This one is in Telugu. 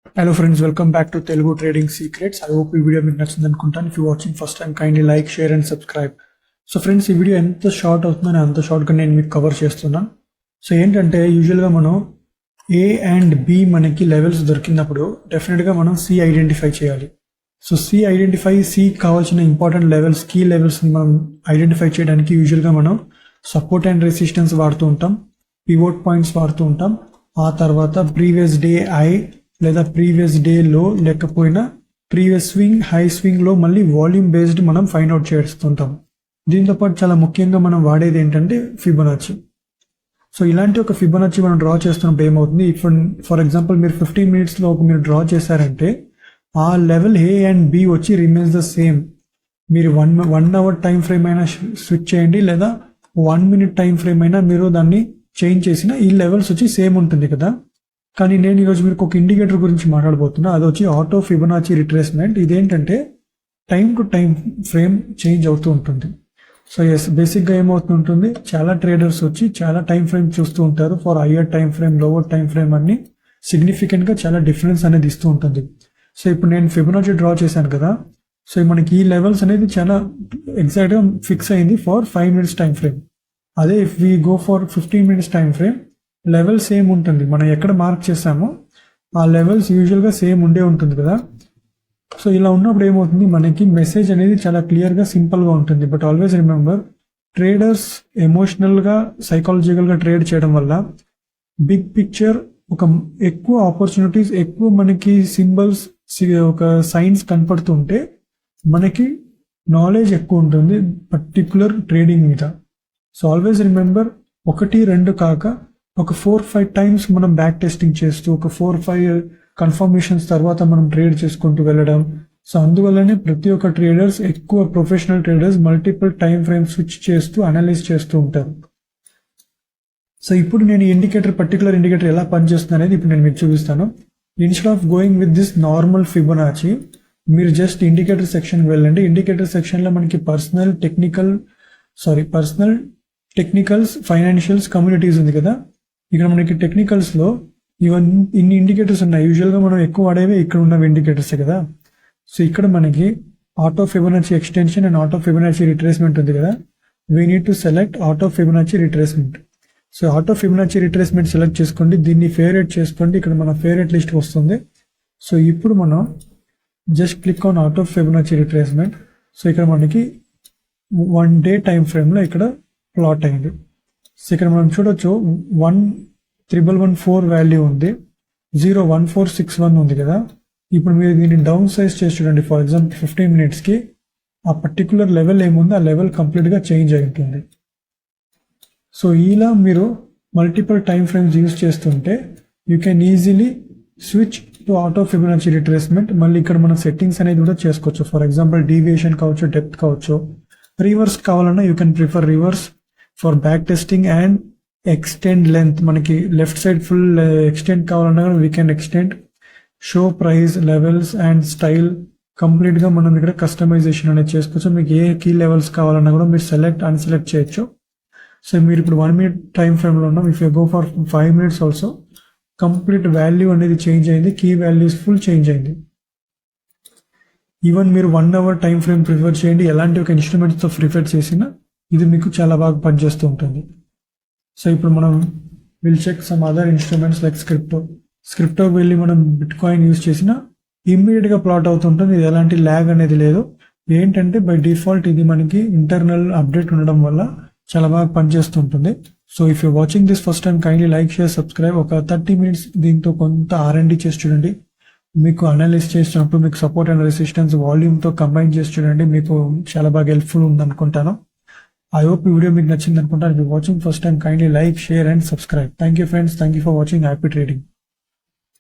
Hello friends, welcome back to Telugu Trading Secrets. I hope ఈ వీడియో మీకు నచ్చింది అనుకుంటాను. If you watching first time, kindly like, share and subscribe. So friends, ఈ వీడియో ఎంత షార్ట్ అవుతుందని అంత షార్ట్గా నేను మీకు కవర్ చేస్తున్నాను. సో ఏంటంటే యూజువల్గా మనం ఏ అండ్ బి మనకి లెవెల్స్ దొరికినప్పుడు డెఫినెట్గా మనం సి ఐడెంటిఫై చేయాలి. సో సి కావాల్సిన ఇంపార్టెంట్ లెవెల్స్, కీ లెవెల్స్ని మనం ఐడెంటిఫై చేయడానికి యూజువల్గా మనం సపోర్ట్ అండ్ రెసిస్టెన్స్ వాడుతూ ఉంటాం, పివోట్ పాయింట్స్ వాడుతూ ఉంటాం, ఆ తర్వాత ప్రీవియస్ డే ఐ లేదా ప్రీవియస్ డే లో, లేకపోయినా ప్రీవియస్ స్వింగ్, హై స్వింగ్ లో మళ్ళీ వాల్యూమ్ బేస్డ్ మనం ఫైండ్ అవుట్ చేస్తుంటాం. దీంతో పాటు చాలా ముఖ్యంగా మనం వాడేది ఏంటంటే ఫిబొనాచి. సో ఇలాంటి ఒక ఫిబొనాచి మనం డ్రా చేస్తున్నప్పుడు ఏమవుతుంది, ఫర్ ఎగ్జాంపుల్ మీరు 15 minutesలో మీరు డ్రా చేశారంటే ఆ లెవెల్ ఏ అండ్ బి వచ్చి రిమైన్స్ ద సేమ్. మీరు వన్ అవర్ టైం ఫ్రేమ్ అయినా స్విచ్ చేయండి, లేదా 1 minute టైం ఫ్రేమ్ అయినా మీరు దాన్ని చేంజ్ చేసిన ఈ లెవెల్స్ వచ్చి సేమ్ ఉంటుంది కదా. కానీ నేను ఈరోజు మీకు ఒక ఇండికేటర్ గురించి మాట్లాడబోతున్నా, అది వచ్చి ఆటో ఫిబొనాచి రిట్రేస్మెంట్. ఇదేంటంటే time to time frame change అవుతూ ఉంటుంది. సో ఎస్, బేసిక్గా ఏమవుతుంటుంది, చాలా ట్రేడర్స్ వచ్చి చాలా టైం ఫ్రేమ్ చూస్తూ ఉంటారు. For higher time frame, lower time frame అన్ని సిగ్నిఫికెంట్గా చాలా డిఫరెన్స్ అనేది ఇస్తూ ఉంటుంది. సో ఇప్పుడు నేను ఫిబొనాచి డ్రా చేశాను కదా. సో మనకి ఈ లెవెల్స్ అనేది చాలా ఎగ్జాక్ట్గా ఫిక్స్ అయింది ఫర్ 5 minutes టైం ఫ్రేమ్. అదే if we go for 15 minutes time frame, level same ఉంటుంది. మనం ఎక్కడ మార్క్ చేసామో ఆ లెవెల్స్ యూజువల్గా సేమ్ ఉండే ఉంటుంది కదా. సో ఇలా ఉన్నప్పుడు ఏమవుతుంది, మనకి మెసేజ్ అనేది చాలా క్లియర్గా, సింపుల్గా ఉంటుంది. బట్ ఆల్వేస్ రిమెంబర్, ట్రేడర్స్ ఎమోషనల్గా, సైకాలజికల్గా ట్రేడ్ చేయడం వల్ల బిగ్ పిక్చర్, ఒక ఎక్కువ ఆపర్చునిటీస్, ఎక్కువ మనకి సింబల్స్, ఒక సైన్స్ కనపడుతుంటే మనకి నాలెడ్జ్ ఎక్కువ ఉంటుంది పర్టికులర్ ట్రేడింగ్ మీద. సో ఆల్వేస్ రిమెంబర్, 1-2 కాక ఒక 4-5 times మనం బ్యాక్ టెస్టింగ్ చేస్తూ, ఒక 4-5 కన్ఫర్మేషన్స్ తర్వాత మనం ట్రేడ్ చేసుకుంటూ వెళ్ళడం. సో అందువల్లనే ప్రతి ఒక్క ట్రేడర్స్, ఎక్కువ professional traders multiple time frame switch చేస్తూ అనలైజ్ చేస్తూ ఉంటారు. సో ఇప్పుడు నేను పర్టికులర్ ఇండికేటర్ ఎలా పనిచేస్తుంది అనేది ఇప్పుడు నేను మీకు చూపిస్తాను. Instead of going with this normal Fibonacci, మీరు జస్ట్ ఇండికేటర్ సెక్షన్కి వెళ్ళండి. ఇండికేటర్ సెక్షన్లో మనకి పర్సనల్, టెక్నికల్స్, ఫైనాన్షియల్స్, కమ్యూనిటీస్ ఉంది కదా. ఇక్కడ మనకి టెక్నికల్స్లో ఇన్ని ఇండికేటర్స్ ఉన్నాయి. యూజువల్గా మనం ఎక్కువ వాడేవి ఇక్కడ ఉన్న ఇండికేటర్స్ కదా. సో ఇక్కడ మనకి auto Fibonacci extension and auto Fibonacci retracement ఉంది కదా. We need to select auto Fibonacci retracement. So auto Fibonacci retracement select చేసుకోండి, దీన్ని ఫేవరెట్ చేసుకోండి. ఇక్కడ మన ఫేవరెట్ లిస్ట్ వస్తుంది. సో ఇప్పుడు మనం just click on auto Fibonacci retracement. So ఇక్కడ మనకి 1 day టైం ఫ్రేమ్లో ఇక్కడ ప్లాట్ అయింది. సో ఇక్కడ మనం చూడొచ్చు 11114 వాల్యూ ఉంది, 01461 ఉంది కదా. ఇప్పుడు మీరు దీన్ని డౌన్ సైజ్ చేసి చూడండి. ఫర్ ఎగ్జాంపుల్ 15 minutesకి ఆ పర్టికులర్ లెవెల్ ఏముందో ఆ లెవెల్ కంప్లీట్గా చేంజ్ అయి ఉంటుంది. సో ఇలా మీరు మల్టిపుల్ టైం ఫ్రేమ్స్ యూజ్ చేస్తుంటే you can easily switch to auto Fibonacci retracement. మళ్ళీ ఇక్కడ మన సెట్టింగ్స్ అనేది కూడా చేసుకోవచ్చు. ఫర్ ఎగ్జాంపుల్ డీవియేషన్ కావచ్చు, డెప్త్ కావచ్చు. రివర్స్ కావాలన్నా you can prefer reverse for back testing and extend length. మనకి లెఫ్ట్ సైడ్ ఫుల్ ఎక్స్టెండ్ కావాలన్నా we can extend. Show price, levels and style కంప్లీట్గా మనం ఇక్కడ కస్టమైజేషన్ అనేది చేసుకోవచ్చు. మీకు ఏ కీ లెవెల్స్ కావాలన్నా కూడా మీరు సెలెక్ట్, అన్సెలెక్ట్ చేయొచ్చు. సో మీరు ఇప్పుడు 1 minute టైం ఫ్రేమ్లో ఉన్నాం. If you go for 5 minutes also, complete value అనేది చేంజ్ అయింది, కీ వాల్యూస్ ఫుల్ చేంజ్ అయింది. ఈవెన్ మీరు 1 hour టైం ఫ్రేమ్ ప్రిఫర్ చేయండి, ఎలాంటి ఒక ఇన్స్ట్రుమెంట్స్తో ప్రిఫర్ చేసినా ఇది మీకు చాలా బాగా పనిచేస్తూ ఉంటుంది. సో ఇప్పుడు మనం will check some other instruments like స్క్రిప్టోకి వెళ్ళి మనం బిట్ కాయిన్ యూజ్ చేసినా ఇమ్మీడియట్గా ప్లాట్ అవుతుంటుంది. ఇది ఎలాంటి ల్యాగ్ అనేది లేదు. ఏంటంటే బై డిఫాల్ట్ ఇది మనకి ఇంటర్నల్ అప్డేట్ ఉండడం వల్ల చాలా బాగా పనిచేస్తుంటుంది. So if you watching this first time, kindly like, share, subscribe. ఒక 30 minutes దీంతో కొంత R&D చేసి చూడండి. మీకు అనలైజ్ చేసినప్పుడు మీకు సపోర్ట్ అండ్ రెసిస్టెన్స్ వాల్యూమ్తో కంబైన్ చేసి చూడండి. మీకు చాలా బాగా హెల్ప్ఫుల్ ఉంది అనుకుంటాను. I hope ఈ వీడియో మీకు నచ్చింది అనుకుంటాను. If you're watching first time, kindly like, share and subscribe. Thank you friends. Thank you for watching. Happy trading.